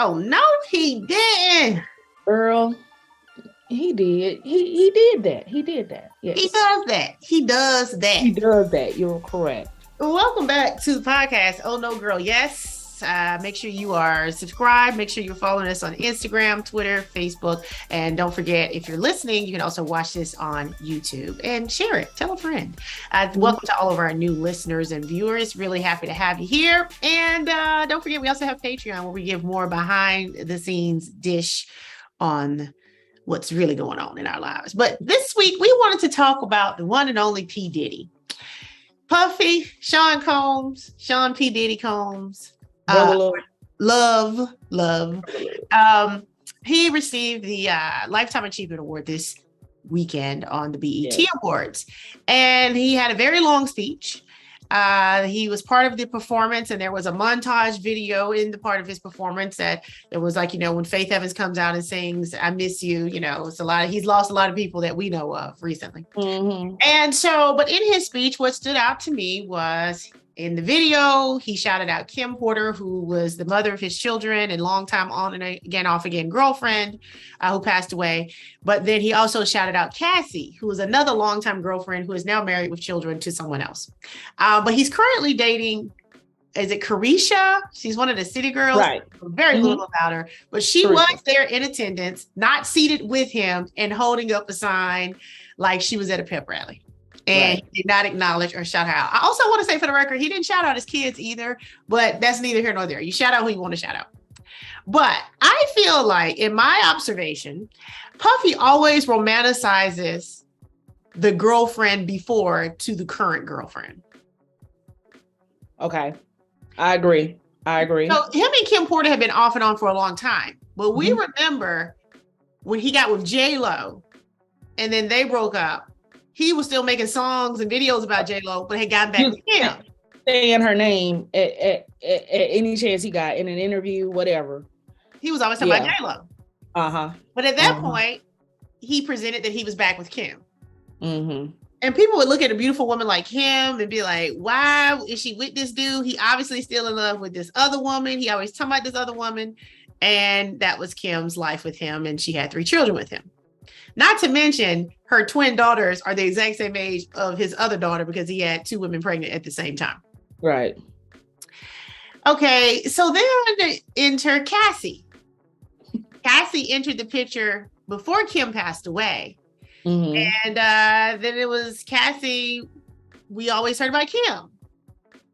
Oh, no, he didn't. Girl, he did. He did that. He did that. Yes. He does that. He does that. He does that. You're correct. Welcome back to the podcast. Oh, no, girl. Yes. Make sure you are subscribed. Make sure you're following us on Instagram, Twitter, Facebook. And don't forget, if you're listening, you can also watch this on YouTube and share it. Tell a friend. Welcome to all of our new listeners and viewers. Really happy to have you here. And don't forget, we also have Patreon where we give more behind the scenes dish on what's really going on in our lives. But this week, we wanted to talk about the one and only P. Diddy. Puffy, Sean P. Diddy Combs. Love. He received the Lifetime Achievement Award this weekend on the BET Awards. And he had a very long speech. He was part of the performance, and there was a montage video in the part of his performance that it was like, when Faith Evans comes out and sings, I miss you, it's he's lost a lot of people that we know of recently. Mm-hmm. And so, but in his speech, what stood out to me was in the video, he shouted out Kim Porter, who was the mother of his children and longtime on and again, off again girlfriend who passed away. But then he also shouted out Cassie, who was another longtime girlfriend who is now married with children to someone else. But he's currently dating, is it Carisha? She's one of the city girls. Right. Very little about her, but she was there in attendance, not seated with him and holding up a sign like she was at a pep rally. And he did not acknowledge or shout out. I also want to say for the record, he didn't shout out his kids either, but that's neither here nor there. You shout out who you want to shout out. But I feel like, in my observation, Puffy always romanticizes the girlfriend before to the current girlfriend. Okay. I agree. So him and Kim Porter have been off and on for a long time. But we remember when he got with J-Lo and then they broke up. He was still making songs and videos about J-Lo, but had gotten back with him. Saying her name at any chance he got in an interview, whatever. He was always talking about J-Lo. Uh-huh. But at that point, he presented that he was back with Kim. Mm-hmm. And people would look at a beautiful woman like him and be like, why is she with this dude? He obviously still in love with this other woman. He always talking about this other woman. And that was Kim's life with him. And she had 3 children with him. Not to mention her twin daughters are the exact same age of his other daughter because he had 2 women pregnant at the same time. Right. Okay. So then enter Cassie. Cassie entered the picture before Kim passed away. Mm-hmm. And then it was Cassie. We always heard about Kim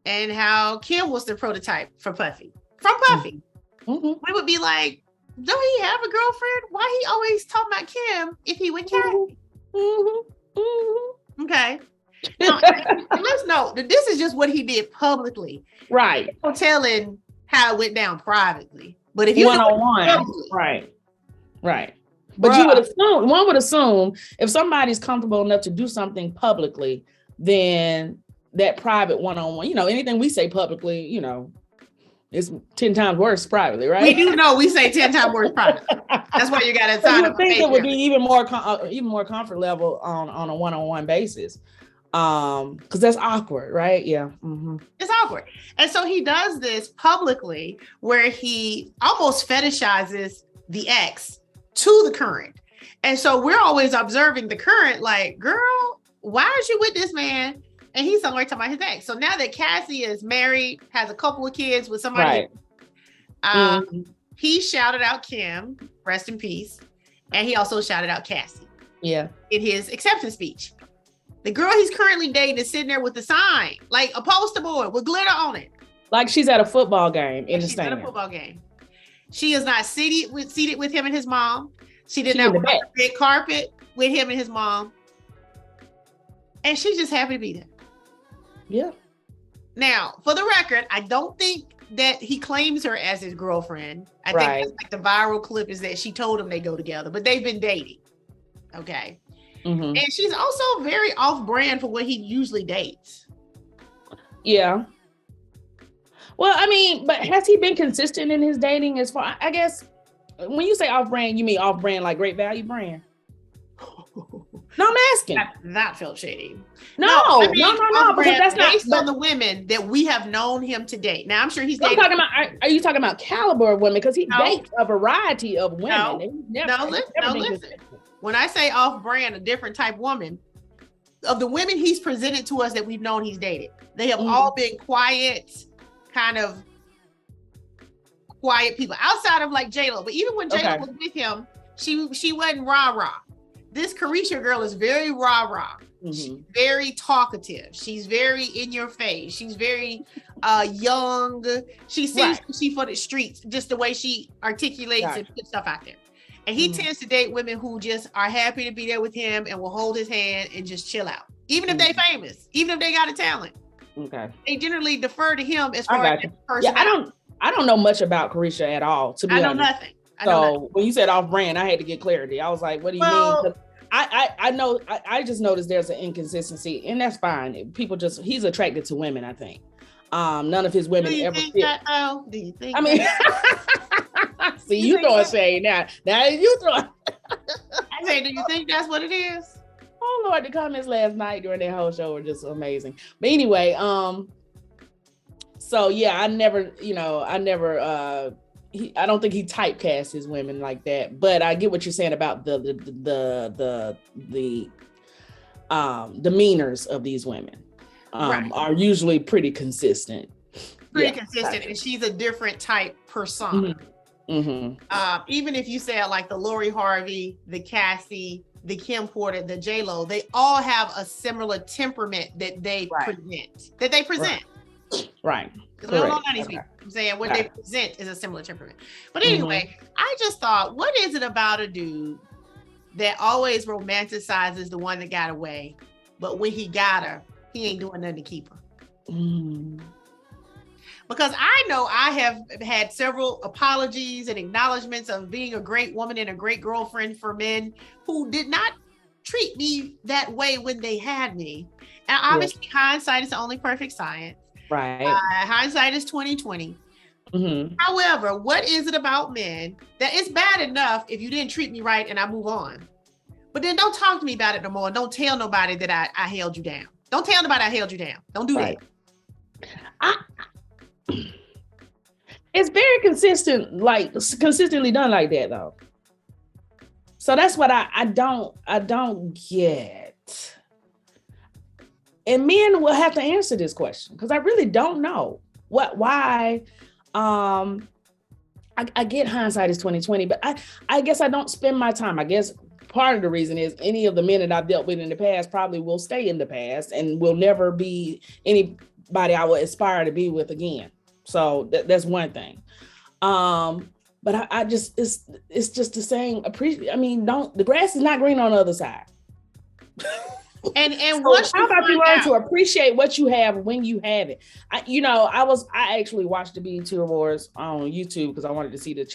and how Kim was the prototype for Puffy. From Puffy. Mm-hmm. We would be like, don't he have a girlfriend? Why he always talking about Kim if he with Cassie? Mm-hmm. Mm-hmm. Okay. Now, let's note that this is just what he did publicly. Right. No telling how it went down privately. But if you one-on-one, right. But one would assume if somebody's comfortable enough to do something publicly, then that private one-on-one, anything we say publicly, it's 10 times worse privately, right? We do know we say 10 times worse privately. That's why you got to sign up. I think it would be even more comfort level on a one-on-one basis. Because that's awkward, right? Yeah. Mm-hmm. It's awkward. And so he does this publicly where he almost fetishizes the ex to the current. And so we're always observing the current like, girl, why are you with this man? And he's somewhere talking about his ex. So now that Cassie is married, has a couple of kids with somebody, he shouted out Kim, rest in peace. And he also shouted out Cassie. Yeah. In his acceptance speech. The girl he's currently dating is sitting there with the sign, like a poster board with glitter on it. Like she's at a football game in the She's stand. at a football game. She is not seated with him and his mom. She did not walk the red carpet with him and his mom. And she's just happy to be there. Yeah. Now, for the record, I don't think that he claims her as his girlfriend. I think that's like the viral clip is that she told him they go together, but they've been dating. Okay. Mm-hmm. And she's also very off-brand for what he usually dates. Yeah. Well, I mean, but has he been consistent in his dating as far, I guess, when you say off-brand, you mean off-brand like Great Value brand? No, I'm asking. That felt shady. No, I mean, no, because that's not based on the women that we have known him to date. Now I'm sure he's dating. I'm talking about. Are you talking about caliber of women? Because he dates a variety of women. Listen. When I say off-brand, a different type woman, of the women he's presented to us that we've known he's dated, they have all been quiet, kind of quiet people outside of like J-Lo. But even when J-Lo was with him, she wasn't rah-rah. This Carisha girl is very rah-rah. She's very talkative. She's very in your face. She's very young. She seems to be for the streets, just the way she articulates and puts stuff out there. And he tends to date women who just are happy to be there with him and will hold his hand and just chill out. Even if they famous, even if they got a talent. Okay. They generally defer to him as far as person. Yeah, I don't know much about Carisha at all, to be honest. I know nothing. So when you said off brand, I had to get clarity. I was like, what do you mean? I know, I just noticed there's an inconsistency, and that's fine. He's attracted to women, I think. None of his women ever fit. Do you think? I mean, see, you throwing shade now. Now you throwing. I say, do you think that's what it is? Oh Lord, the comments last night during that whole show were just amazing. But anyway, so yeah, I don't think he typecast his women like that, but I get what you're saying about the demeanors of these women are usually pretty consistent. Consistent, and she's a different type persona. Even if you say like the Lori Harvey, the Cassie, the Kim Porter, the J-Lo, they all have a similar temperament that they present. Right. Because we don't know these people. I'm saying what they present is a similar temperament. But anyway, I just thought, what is it about a dude that always romanticizes the one that got away, but when he got her, he ain't doing nothing to keep her? Because I know I have had several apologies and acknowledgments of being a great woman and a great girlfriend for men who did not treat me that way when they had me. And obviously, hindsight is the only perfect science. Right. Hindsight is 20/20. However, what is it about men that it's bad enough if you didn't treat me right and I move on, but then don't talk to me about it no more. Don't tell nobody that I held you down. Don't tell nobody I held you down. Don't do that. It's very consistently done like that though. So that's what I don't get. And men will have to answer this question because I really don't know why. I get hindsight is 20/20, but I guess I don't spend my time. I guess part of the reason is any of the men that I've dealt with in the past probably will stay in the past and will never be anybody I will aspire to be with again. So that's one thing. But I just it's just the saying. The grass is not green on the other side. And so how about you learn to appreciate what you have when you have it? I actually watched the BET Awards on YouTube because I wanted to see the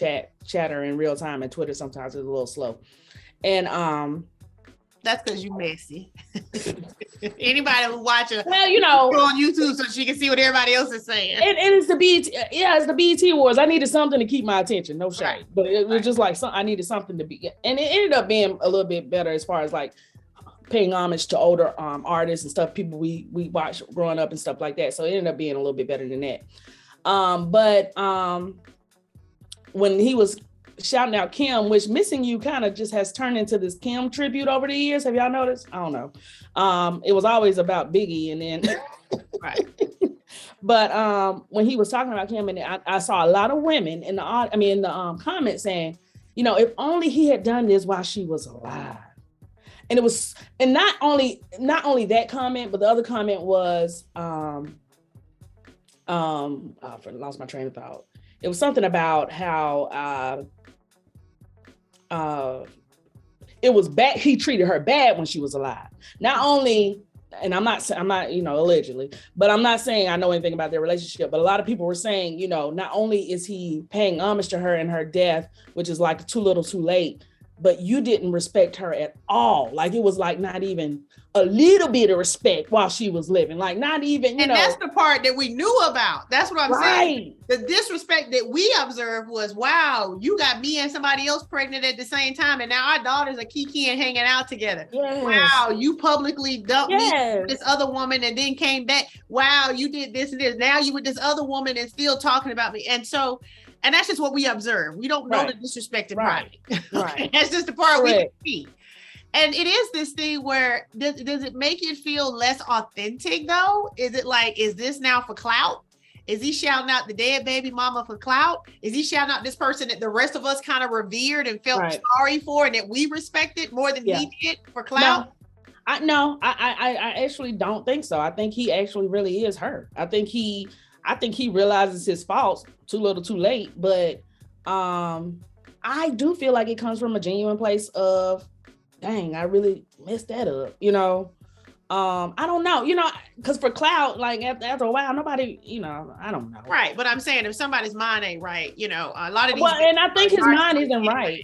chatter in real time, and Twitter sometimes is a little slow. And that's because you messy. Anybody who watch go on YouTube so she can see what everybody else is saying. And it's the BET, it's the BET Awards. I needed something to keep my attention, no shade. Right. But it was just like I needed something to be, and it ended up being a little bit better as far as like paying homage to older artists and stuff, people we watched growing up and stuff like that. So it ended up being a little bit better than that. But when he was shouting out Kim, which Missing You kind of just has turned into this Kim tribute over the years. Have y'all noticed? I don't know. It was always about Biggie, and then but when he was talking about Kim, and I saw a lot of women in the comments saying, if only he had done this while she was alive. And it was, and not only that comment, but the other comment was, I lost my train of thought. It was something about how it was bad. He treated her bad when she was alive. Not only, and I'm not, allegedly, but I'm not saying I know anything about their relationship, but a lot of people were saying, not only is he paying homage to her in her death, which is like too little too late, but you didn't respect her at all. Like, it was like not even a little bit of respect while she was living. Like, not even, you know. That's the part that we knew about. That's what I'm saying. The disrespect that we observed was, wow, you got me and somebody else pregnant at the same time, and now our daughters are kiki and hanging out together. Yes. Wow, you publicly dumped me with this other woman and then came back. Wow, you did this and this. Now you with this other woman and still talking about me. And so, and that's just what we observe. We don't know the disrespect in private. Okay? That's just the part we can see. And it is this thing where, does it make it feel less authentic though? Is it like, is this now for clout? Is he shouting out the dead baby mama for clout? Is he shouting out this person that the rest of us kind of revered and felt sorry for and that we respected more than he did for clout? I actually don't think so. I think he actually really is hurt. I think he realizes his faults too little too late, but I do feel like it comes from a genuine place of, dang, I really messed that up, you know. I don't know, you know, because for clout, like after a while, nobody, you know, I don't know. Right, but I'm saying if somebody's mind ain't right, you know, a lot of these. Well, and I think his mind isn't right.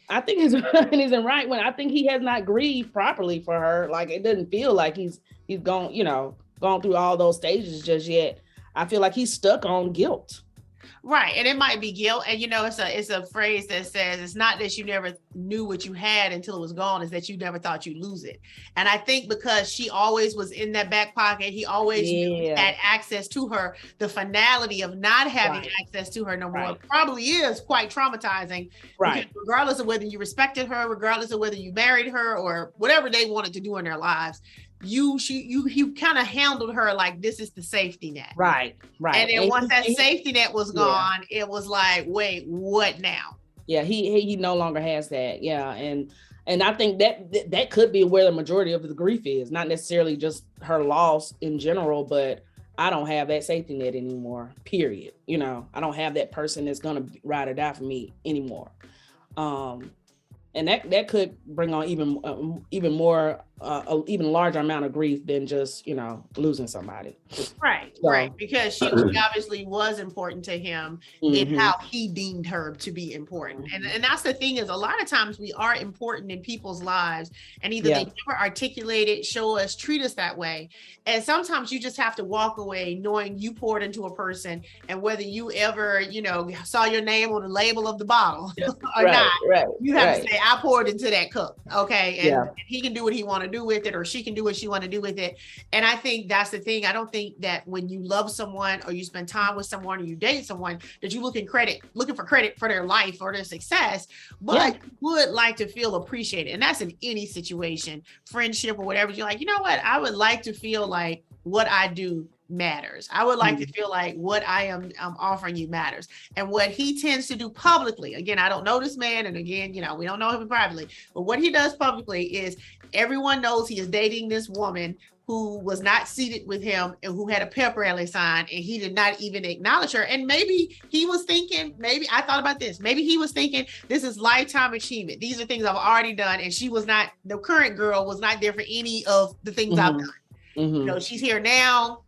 I think his mind isn't right when I think he has not grieved properly for her. Like, it doesn't feel like he's gone, you know, gone through all those stages just yet. I feel like he's stuck on guilt. Right. And it might be guilt. And, you know, it's a phrase that says it's not that you never knew what you had until it was gone, it's that you never thought you'd lose it. And I think because she always was in that back pocket, he always had access to her. The finality of not having access to her no more probably is quite traumatizing. Right. Regardless of whether you respected her, regardless of whether you married her or whatever they wanted to do in their lives, you kind of handled her like this is the safety net. Right. And then once that safety net was gone, it was like, wait, what now? Yeah, he no longer has that. Yeah. And I think that could be where the majority of the grief is, not necessarily just her loss in general, but I don't have that safety net anymore, period. You know, I don't have that person that's gonna ride or die for me anymore. And that could bring on even more, even larger amount of grief than just, you know, losing somebody. Right. Because she obviously was important to him in how he deemed her to be important. And that's the thing, is a lot of times we are important in people's lives, and either they never articulate it, show us, treat us that way. And sometimes you just have to walk away knowing you poured into a person, and whether you ever, you know, saw your name on the label of the bottle or not, you have to say, I poured into that cup. Okay. And he can do what he want to do with it, or she can do what she want to do with it. And I think that's the thing. I don't think that when you love someone or you spend time with someone or you date someone that you looking for credit for their life or their success, but you would like to feel appreciated. And that's in any situation, friendship or whatever. You're like, you know what? I would like to feel like what I do matters. I would like to feel like what I'm offering you matters. And what he tends to do publicly, again, I don't know this man, and again, you know, we don't know him privately, but what he does publicly is everyone knows he is dating this woman who was not seated with him and who had a pep rally sign, and he did not even acknowledge her. And maybe he was thinking, maybe I thought about this, maybe he was thinking, this is lifetime achievement. These are things I've already done. And she was not, the current girl was not there for any of the things I've done. You know, she's here now.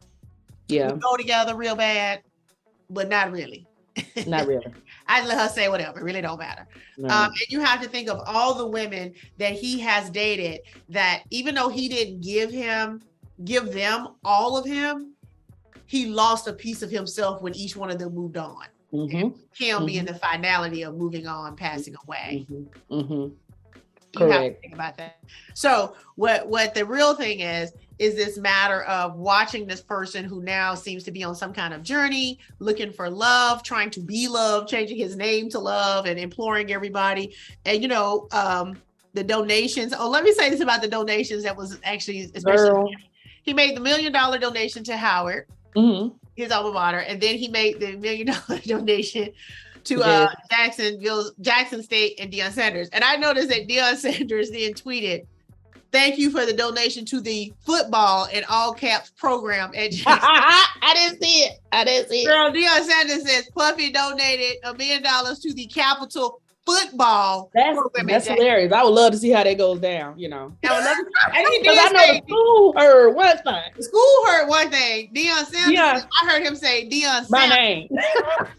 Yeah. We go together real bad, but not really. Not really. I let her say whatever. It really don't matter. No. And you have to think of all the women that he has dated that even though he didn't give them all of him, he lost a piece of himself when each one of them moved on. Him being the finality of moving on, passing away. You have to think about that. So what the real thing is this matter of watching this person who now seems to be on some kind of journey, looking for love, trying to be loved, changing his name to love and imploring everybody. And, you know, the donations. Oh, let me say this about the donations that was actually, especially, he made the $1 million donation to Howard, his alma mater. And then he made the $1 million donation to Jackson State and Deion Sanders. And I noticed that Deion Sanders then tweeted, "Thank you for the donation to the football in all caps program at Jackson." I didn't see it. Girl, Deion Sanders says Puffy donated $1 million to the Capital football program. That's hilarious. I would love to see how that goes down, you know. And he Because I know the school heard one thing. The school heard one thing. Deion Sanders, I heard him say Deion Sanders. My name.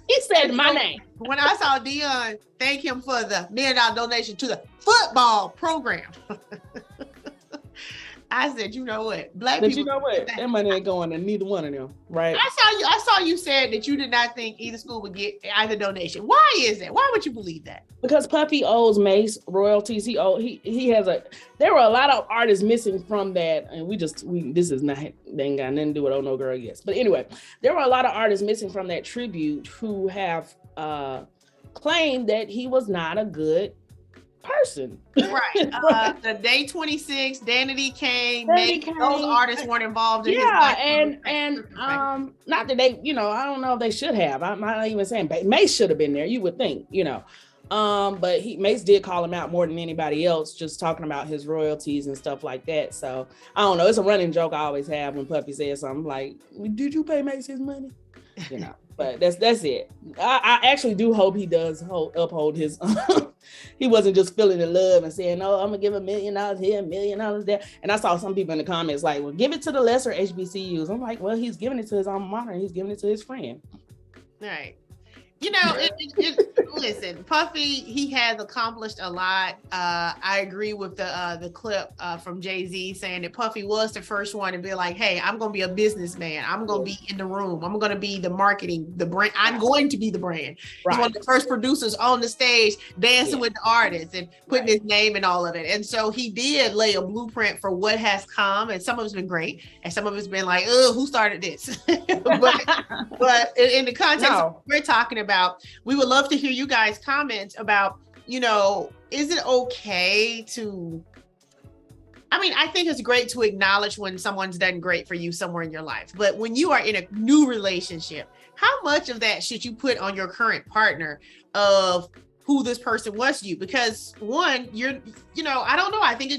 He said my name. When I saw Deion thank him for the $1 million donation to the football program, I said, you know what? Black people. You know what? That money ain't going to neither one of them, right? I saw you said that you did not think either school would get either donation. Why is that? Why would you believe that? Because Puffy owes Mace royalties. He has there were a lot of artists missing from that. And this is not, they ain't got nothing to do with Oh No Girl Yes. But anyway, there were a lot of artists missing from that tribute who have claimed that he was not a good person. Right. The Day 26, Danity Kane, those artists weren't involved in and not that they, you know, I don't know if they should have. I'm not even saying Mace should have been there, you would think, you know. But Mace did call him out more than anybody else, just talking about his royalties and stuff like that. So I don't know. It's a running joke I always have when Puffy says something like, did you pay Mace his money? You know, but that's it. I actually do hope he does uphold his he wasn't just feeling the love and saying, oh, I'm gonna give $1 million here, $1 million there. And I saw some people in the comments like, well, give it to the lesser HBCUs. I'm like, well, he's giving it to his alma mater and he's giving it to his friend. Right. You know, listen, Puffy, he has accomplished a lot. I agree with the clip from Jay-Z saying that Puffy was the first one to be like, hey, I'm going to be a businessman. I'm going to be in the room. I'm going to be the marketing, the brand. I'm going to be the brand. Right. He's one of the first producers on the stage dancing with the artists and putting his name in all of it. And so he did lay a blueprint for what has come. And some of it's been great. And some of it's been like, oh, who started this? but in the context of what we're talking about, we would love to hear you guys comments about, you know, is it okay to, I think it's great to acknowledge when someone's done great for you somewhere in your life, but when you are in a new relationship, how much of that should you put on your current partner of who this person was to you? Because one, I don't know. I think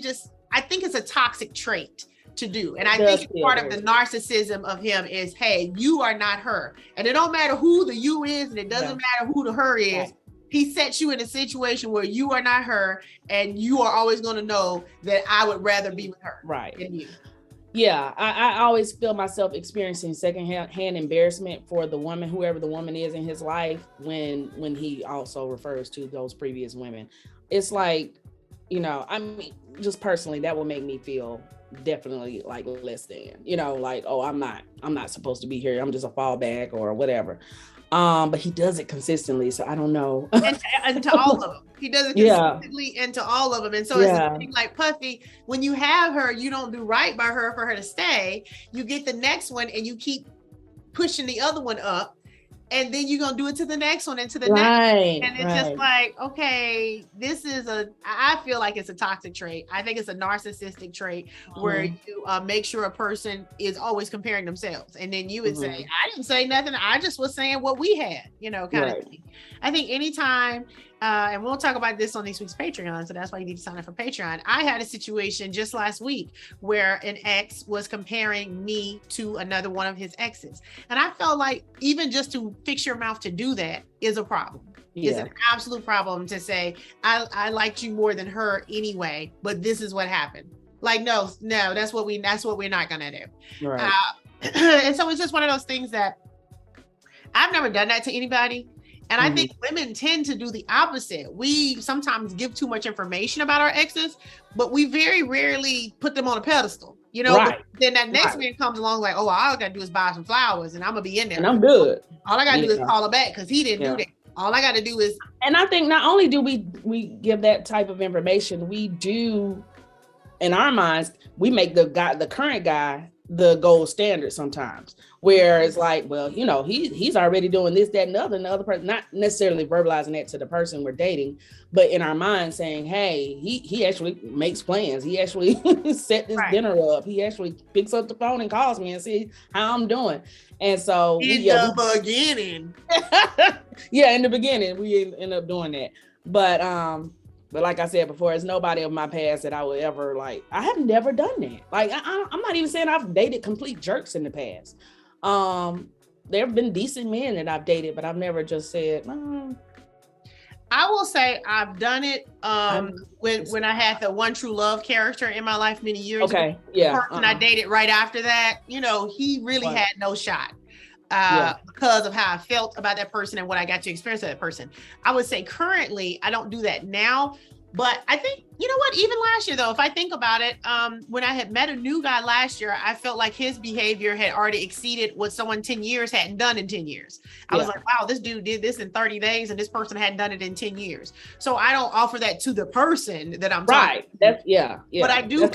it's a toxic trait to do. And I think part of the narcissism of him is, hey, you are not her. And it don't matter who the you is, and it doesn't matter who the her is. Right. He sets you in a situation where you are not her, and you are always going to know that I would rather be with her than you. Yeah, I always feel myself experiencing secondhand embarrassment for the woman, whoever the woman is in his life, when he also refers to those previous women. It's like, you know, just personally, that will make me feel definitely like less than, you know, like, oh, I'm not supposed to be here. I'm just a fallback or whatever. But he does it consistently, so I don't know. and to all of them, he does it consistently and to all of them. And so it's something like Puffy. When you have her, you don't do right by her for her to stay. You get the next one, and you keep pushing the other one up. And then you're going to do it to the next one and to the next one. And it's just like, okay, I feel like it's a toxic trait. I think it's a narcissistic trait where you make sure a person is always comparing themselves. And then you would say, I didn't say nothing. I just was saying what we had, you know, kind of thing. I think anytime, and we'll talk about this on this week's Patreon, so that's why you need to sign up for Patreon. I had a situation just last week where an ex was comparing me to another one of his exes. And I felt like even just to fix your mouth to do that is a problem. It's an absolute problem to say, I liked you more than her anyway, but this is what happened. Like, no, that's what we're not gonna do. Right. And so it's just one of those things that I've never done that to anybody. And I think women tend to do the opposite. We sometimes give too much information about our exes, but we very rarely put them on a pedestal, you know. But then that next man comes along like, oh, all I gotta do is buy some flowers and I'm gonna be in there. And I'm good. All I gotta do is call her back because he didn't do that. All I gotta do is. And I think not only do we give that type of information, we do, in our minds, we make the current guy the gold standard sometimes, where it's like, well, you know, he's already doing this, that, and the other person, not necessarily verbalizing that to the person we're dating, but in our mind saying, hey, he actually makes plans. He actually set this dinner up. He actually picks up the phone and calls me and see how I'm doing. And so in the beginning, in the beginning, we end up doing that. But like I said before, it's nobody of my past that I would ever like. I have never done that. Like, I'm not even saying I've dated complete jerks in the past. There have been decent men that I've dated, but I've never just said, I will say I've done it when I had the one true love character in my life many years ago. Okay. Yeah. The person I dated right after that, you know, he really Right. had no shot because of how I felt about that person and what I got to experience with that person. I would say currently I don't do that now, but I think, you know what, even last year though, if I think about it, when I had met a new guy last year, I felt like his behavior had already exceeded what someone 10 years hadn't done in 10 years. I was like, wow, this dude did this in 30 days and this person hadn't done it in 10 years. So I don't offer that to the person that I'm talking to. That's yeah. But I do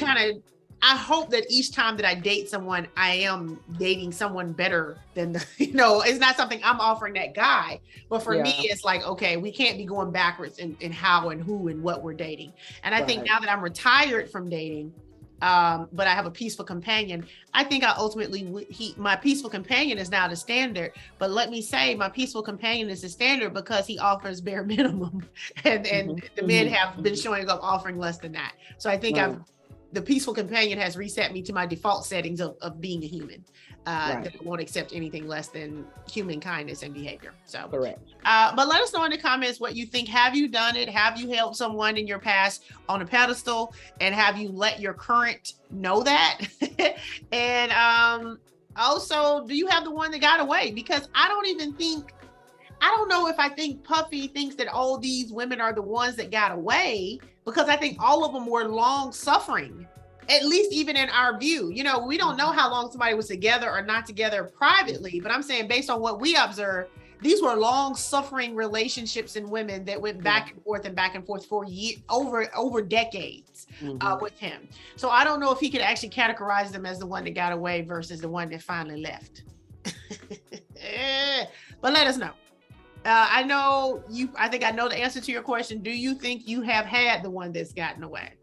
I hope that each time that I date someone, I am dating someone better than you know, it's not something I'm offering that guy. But for me, it's like, okay, we can't be going backwards in how and who and what we're dating. And I think now that I'm retired from dating, but I have a peaceful companion, I think I ultimately, my peaceful companion is now the standard. But let me say, my peaceful companion is the standard because he offers bare minimum. And the men have been showing up offering less than that. So I think the peaceful companion has reset me to my default settings of being a human. That won't accept anything less than human kindness and behavior. So correct. But let us know in the comments what you think. Have you done it? Have you held someone in your past on a pedestal? And have you let your current know that? And also, do you have the one that got away? Because I don't know if I think Puffy thinks that all these women are the ones that got away, because I think all of them were long suffering, at least even in our view. You know, we don't know how long somebody was together or not together privately, but I'm saying based on what we observed, these were long suffering relationships in women that went back and forth for years, over decades with him. So I don't know if he could actually categorize them as the one that got away versus the one that finally left. But let us know. I think I know the answer to your question. Do you think you have had the one that's gotten away?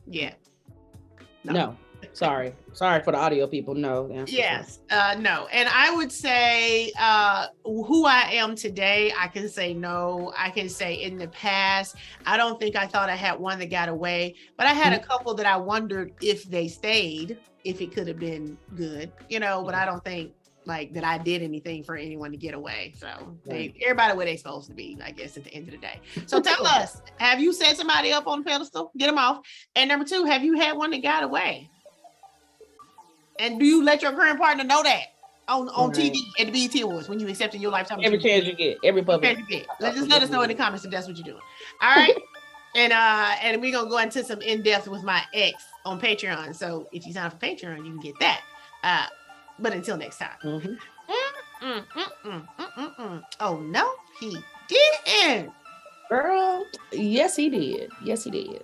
Yeah. No. Sorry for the audio people. No. Yes. No. And I would say who I am today, I can say no. I can say in the past, I don't think I thought I had one that got away, but I had a couple that I wondered if they stayed, if it could have been good, you know, but I don't think like that I did anything for anyone to get away. So everybody where they supposed to be, I guess, at the end of the day. So tell us, have you set somebody up on a pedestal? Get them off. And number two, have you had one that got away? And do you let your current partner know that on TV at the BET Awards when you accepted your lifetime? Every chance you get, every public. Just let us know in the comments if that's what you're doing. All right. And we're gonna go into some in-depth with my ex on Patreon. So if you sign up for Patreon, you can get that. But until next time. Oh no, he didn't. Girl, yes he did. Yes he did.